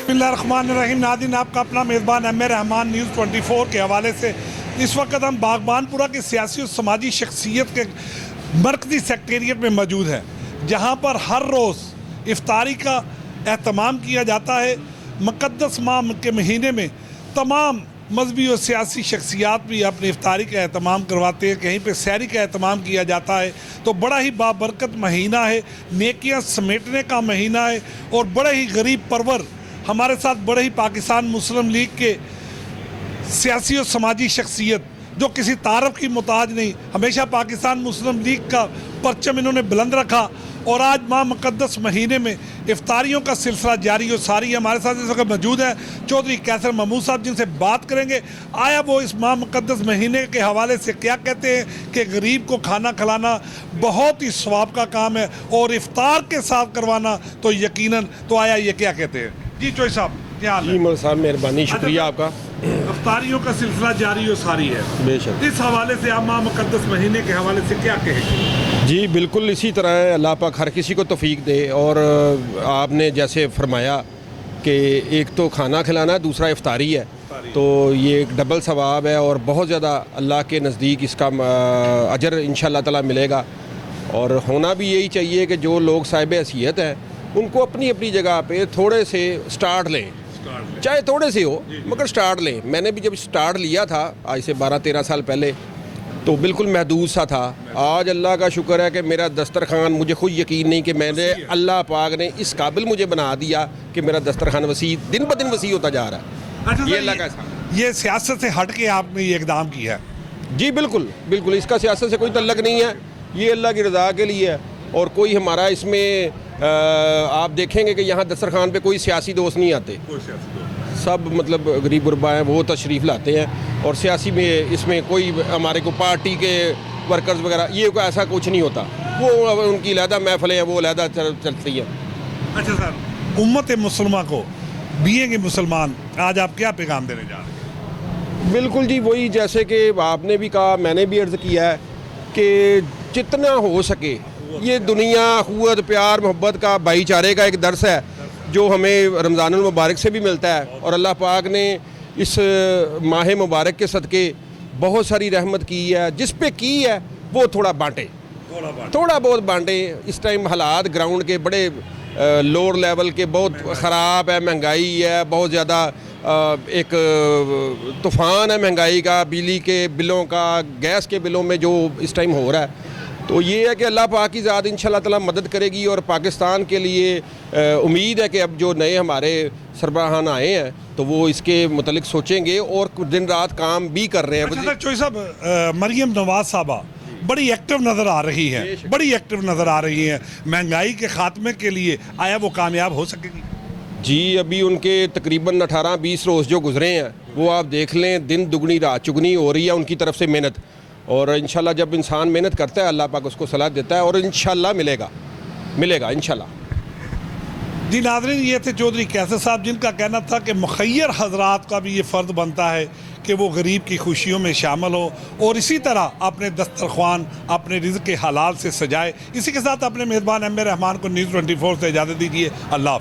बिस्मिल्लाहिर्रहमानिर्रहीम। नाज़रीन, आपका अपना मेज़बान एम ए रहमान न्यूज़ 24 के हवाले से इस वक्त हम बागबानपुरा की सियासी और समाजी शख्सियत के मरकज़ी सेक्रेटेरिएट में मौजूद हैं, जहां पर हर रोज़ इफ्तारी का एहतमाम किया जाता है। मुक़द्दस माह के महीने में तमाम मजहबी और सियासी शख्सियात भी अपनी इफ्तारी का एहतमाम करवाते हैं, कहीं पे सहरी का एहतमाम किया जाता है। तो बड़ा ही बाबरकत महीना है, नेकियां समेटने का महीना है और बड़े ही गरीब परवर हमारे साथ बड़े ही पाकिस्तान मुस्लिम लीग के सियासी और समाजी शख्सियत जो किसी तारफ़ की मोहताज नहीं, हमेशा पाकिस्तान मुस्लिम लीग का परचम इन्होंने बुलंद रखा और आज माह मुक़द्दस महीने में इफ्तारियों का सिलसिला जारी और सारी हमारे साथ इस वक्त मौजूद है चौधरी कैसर महमूद साहब, जिनसे बात करेंगे आया वो इस माह मुक़द्दस महीने के हवाले से क्या कहते हैं कि गरीब को खाना खिलाना बहुत ही सवाब का काम है और इफ्तार के साथ करवाना तो यकीनन। तो आया ये क्या कहते हैं जी चौधरी साहब, क्या हाल है? जी मौलवी साहब, मेहरबानी, शुक्रिया आपका। इफ्तारियों का सिलसिला जारी और सारी है, बेशक। इस हवाले से आप माह मुक़द्दस महीने के हवाले से क्या कहेंगे? जी बिल्कुल इसी तरह है, अल्लाह पाक हर किसी को तौफीक दे। और आपने जैसे फरमाया कि एक तो खाना खिलाना, दूसरा इफ्तारी है, तो ये एक डबल सवाब है और बहुत ज़्यादा अल्लाह के नज़दीक इसका अजर इंशाअल्लाह ताला मिलेगा। और होना भी यही चाहिए कि जो लोग साहिब हैसियत हैं उनको अपनी अपनी जगह पे थोड़े से स्टार्ट लें, चाहे थोड़े से हो मगर स्टार्ट लें। मैंने भी जब स्टार्ट लिया था आज से 12-13 साल पहले तो बिल्कुल महदूद सा था। आज अल्लाह का शुक्र है कि मेरा दस्तरखान, मुझे खुद यकीन नहीं कि मैंने, अल्लाह पाक ने इस काबिल मुझे बना दिया कि मेरा दस्तरखान वसी दिन ब दिन वसी होता जा रहा है। अच्छा, ये अल्लाह का ये सियासत से हट के आपने ये इक़दाम किया है? जी बिल्कुल बिल्कुल, इसका सियासत से कोई तल्लक नहीं है, ये अल्लाह की रज़ा के लिए है। और कोई हमारा इसमें आप देखेंगे कि यहाँ दस्तरखान पे कोई सियासी दोस्त नहीं आते, सब मतलब गरीब गुरबा हैं, वो तशरीफ़ लाते हैं। और सियासी में इसमें कोई हमारे को पार्टी के वर्कर्स वगैरह ये कोई ऐसा कुछ नहीं होता, वो उनकी अलहदा महफिलें हैं, वो अलहदा चलती हैं। अच्छा सर, उम्मत मुसलमान को बीएंगे मुसलमान आज आप क्या पैगाम देने जा रहे हैं? बिल्कुल जी, वही जैसे कि आपने भी कहा, मैंने भी अर्ज़ किया है कि जितना हो सके ये दुनिया अख़ुवत, प्यार, मोहब्बत का, भाईचारे का एक दर्स है जो हमें रमज़ानुल मुबारक से भी मिलता है। और अल्लाह पाक ने इस माह मुबारक के सदक़े बहुत सारी रहमत की है, जिस पे की है वो थोड़ा बांटे, थोड़ा बहुत बांटे। इस टाइम हालात ग्राउंड के बड़े लोअर लेवल के बहुत ख़राब है, महंगाई है बहुत ज़्यादा, एक तूफ़ान है महंगाई का, बिजली के बिलों का, गैस के बिलों में जो इस टाइम हो रहा है। तो ये है कि अल्लाह पाक की ज़ात इंशाअल्लाह ताला मदद करेगी। और पाकिस्तान के लिए उम्मीद है कि अब जो नए हमारे सरबराहान आए हैं तो वो इसके मुतलिक सोचेंगे और दिन रात काम भी कर रहे हैं। अच्छा चौधरी साहब, मरियम नवाज साहबा बड़ी एक्टिव नज़र आ रही है, बड़ी एक्टिव नज़र आ रही है महंगाई के ख़ात्मे के लिए, आया वो कामयाब हो सकेगी? जी अभी उनके तकरीबन 18-20 रोज़ जो गुजरे हैं वो आप देख लें, दिन दुगनी रात चुगनी हो रही है उनकी तरफ से मेहनत। और इंशाल्लाह जब इंसान मेहनत करता है अल्लाह पाक उसको सलाह देता है और इंशाल्लाह मिलेगा इंशाल्लाह। जी नाज़रीन, ये थे चौधरी कैसर साहब, जिनका कहना था कि मुखय्यर हजरात का भी ये फ़र्ज़ बनता है कि वो गरीब की खुशियों में शामिल हो और इसी तरह अपने दस्तरखान अपने रिज़्क़ के हलाल से सजाए। इसी के साथ अपने मेज़बान एम ए रहमान को न्यूज़ 24 से इजाज़त दीजिए। अल्लाह हाफ़िज़।